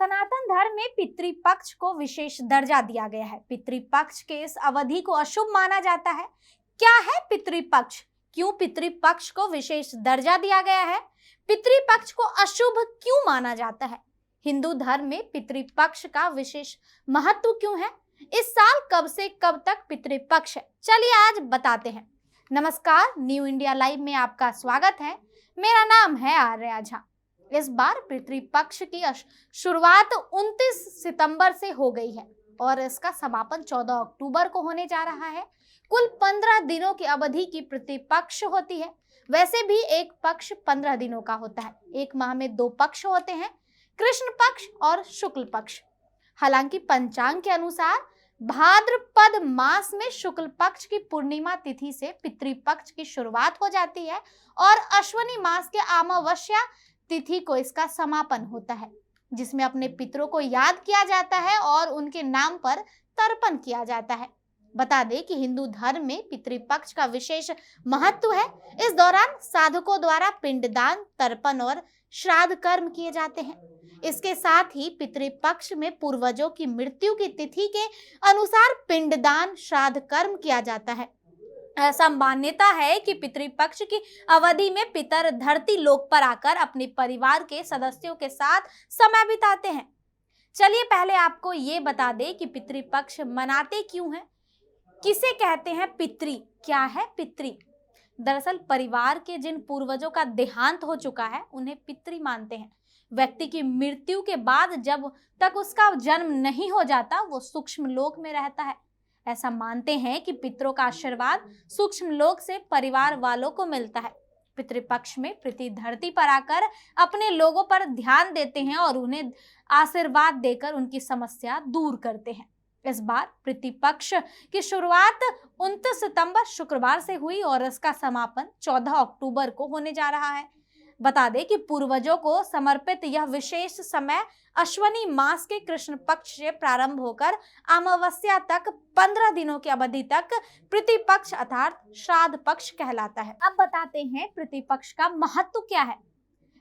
सनातन धर्म में पितृपक्ष को विशेष दर्जा दिया गया है। पितृपक्ष के इस अवधि को अशुभ माना जाता है। क्या है पितृपक्ष? क्यों पितृपक्ष को विशेष दर्जा दिया गया है? पितृपक्ष को अशुभ क्यों माना जाता है? हिंदू धर्म में पितृपक्ष का विशेष महत्व क्यों है? इस साल कब से कब तक पितृपक्ष है? चलिए आज बताते हैं। नमस्कार, न्यू इंडिया लाइव में आपका स्वागत है। मेरा नाम है आर्या झा। इस बार पितृपक्ष की शुरुआत 29 सितंबर से हो गई है और इसका समापन 14 अक्टूबर को होने जा रहा है। कुल 15 दिनों की अवधि की पितृपक्ष होती है। वैसे भी एक पक्ष 15 दिनों का होता है। एक माह में 2 पक्ष होते हैं, कृष्ण पक्ष और शुक्ल पक्ष। हालांकि पंचांग के अनुसार भाद्रपद मास में शुक्ल पक्ष की पूर्णिमा तिथि से पितृपक्ष की शुरुआत हो जाती है और अश्विनी मास के अमावस्या तिथि को इसका समापन होता है, जिसमें अपने पितरों को याद किया जाता है और उनके नाम पर तर्पण किया जाता है। बता दें कि हिंदू धर्म में पितृपक्ष का विशेष महत्व है। इस दौरान साधकों द्वारा पिंडदान, तर्पण और श्राद्ध कर्म किए जाते हैं। इसके साथ ही पितृपक्ष में पूर्वजों की मृत्यु की तिथि के अनुसार पिंडदान, श्राद्ध कर्म किया जाता है। ऐसा मान्यता है कि पितृपक्ष की अवधि में पितर धरती लोक पर आकर अपने परिवार के सदस्यों के साथ समय बिताते हैं। चलिए पहले आपको ये बता दें कि पितृपक्ष मनाते क्यों हैं। किसे कहते हैं पितृ? क्या है पितृ? दरअसल परिवार के जिन पूर्वजों का देहांत हो चुका है उन्हें पितृ मानते हैं। व्यक्ति की मृत्यु के बाद जब तक उसका जन्म नहीं हो जाता वो सूक्ष्म लोक में रहता है। ऐसा मानते हैं कि पितरों का आशीर्वाद सूक्ष्म लोक से परिवार वालों को मिलता है। पितृपक्ष में पितृ धरती पर आकर अपने लोगों पर ध्यान देते हैं और उन्हें आशीर्वाद देकर उनकी समस्या दूर करते हैं। इस बार पितृपक्ष की शुरुआत 29 सितंबर शुक्रवार से हुई और इसका समापन 14 अक्टूबर को होने जा रहा है। बता दें कि पूर्वजों को समर्पित यह विशेष समय अश्विनी मास के कृष्ण पक्ष से प्रारंभ होकर अमावस्या तक 15 दिनों की अवधि तक पितृपक्ष अर्थात श्राद्ध पक्ष कहलाता है। अब बताते हैं पितृपक्ष का महत्व क्या है।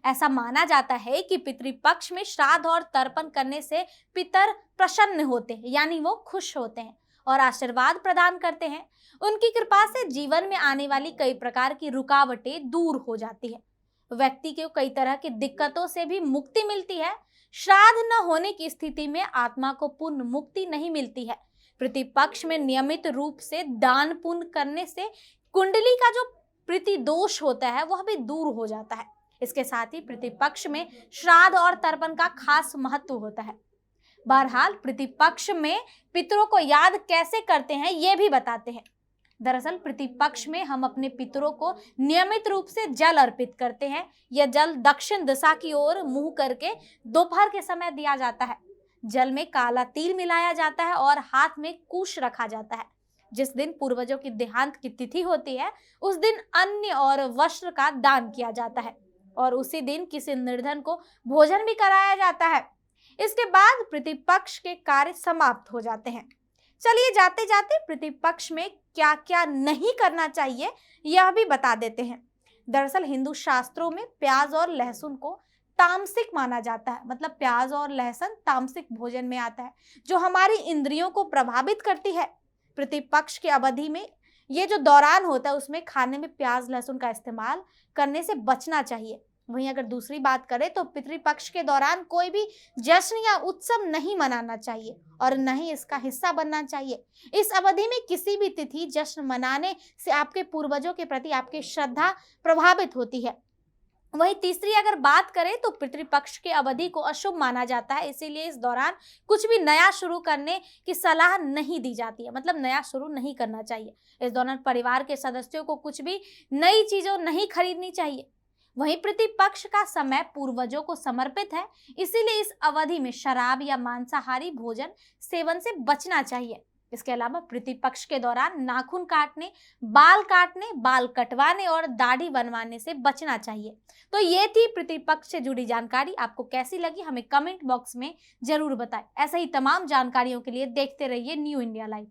ऐसा माना जाता है कि पितृपक्ष में श्राद्ध और तर्पण करने से पितर प्रसन्न होते हैं, यानी वो खुश होते हैं और आशीर्वाद प्रदान करते हैं। उनकी कृपा से जीवन में आने वाली कई प्रकार की रुकावटें दूर हो जाती है। व्यक्ति को कई तरह की दिक्कतों से भी मुक्ति मिलती है। श्राद्ध न होने की स्थिति में आत्मा को पूर्ण मुक्ति नहीं मिलती है। पितृपक्ष में नियमित रूप से दान पुण्य करने से कुंडली का जो पितृदोष होता है वह भी दूर हो जाता है। इसके साथ ही पितृपक्ष में श्राद्ध और तर्पण का खास महत्व होता है। बहरहाल पितृपक्ष में पितरों को याद कैसे करते हैं ये भी बताते हैं। दरअसल पितृपक्ष में हम अपने पितरों को नियमित रूप से जल अर्पित करते हैं। यह जल दक्षिण दिशा की ओर मुंह करके दोपहर के समय दिया जाता है। जल में काला तिल मिलाया जाता है और हाथ में कुश रखा जाता है। जिस दिन पूर्वजों की देहांत की तिथि होती है उस दिन अन्न और वस्त्र का दान किया जाता है और उसी दिन किसी निर्धन को भोजन भी कराया जाता है। इसके बाद पितृपक्ष के कार्य समाप्त हो जाते हैं। चलिए जाते जाते पितृपक्ष में क्या क्या नहीं करना चाहिए यह भी बता देते हैं। दरअसल हिंदू शास्त्रों में प्याज और लहसुन को तामसिक माना जाता है। मतलब प्याज और लहसुन तामसिक भोजन में आता है जो हमारी इंद्रियों को प्रभावित करती है। पितृपक्ष की अवधि में ये जो दौरान होता है उसमें खाने में प्याज लहसुन का इस्तेमाल करने से बचना चाहिए। वहीं अगर दूसरी बात करें तो पितृपक्ष के दौरान कोई भी जश्न या उत्सव नहीं मनाना चाहिए और न ही इसका हिस्सा बनना चाहिए। इस अवधि में किसी भी तिथि जश्न मनाने से आपके पूर्वजों के प्रति आपकी श्रद्धा प्रभावित होती है। वहीं तीसरी अगर बात करें तो पितृपक्ष के अवधि को अशुभ माना जाता है, इसीलिए इस दौरान कुछ भी नया शुरू करने की सलाह नहीं दी जाती है। मतलब नया शुरू नहीं करना चाहिए। इस दौरान परिवार के सदस्यों को कुछ भी नई चीजों नहीं खरीदनी चाहिए। वहीं पितृपक्ष का समय पूर्वजों को समर्पित है, इसीलिए इस अवधि में शराब या मांसाहारी भोजन सेवन से बचना चाहिए। इसके अलावा पितृपक्ष के दौरान नाखून काटने, बाल कटवाने और दाढ़ी बनवाने से बचना चाहिए। तो ये थी पितृपक्ष से जुड़ी जानकारी। आपको कैसी लगी हमें कमेंट बॉक्स में जरूर बताएं। ऐसे ही तमाम जानकारियों के लिए देखते रहिए न्यू इंडिया लाइव।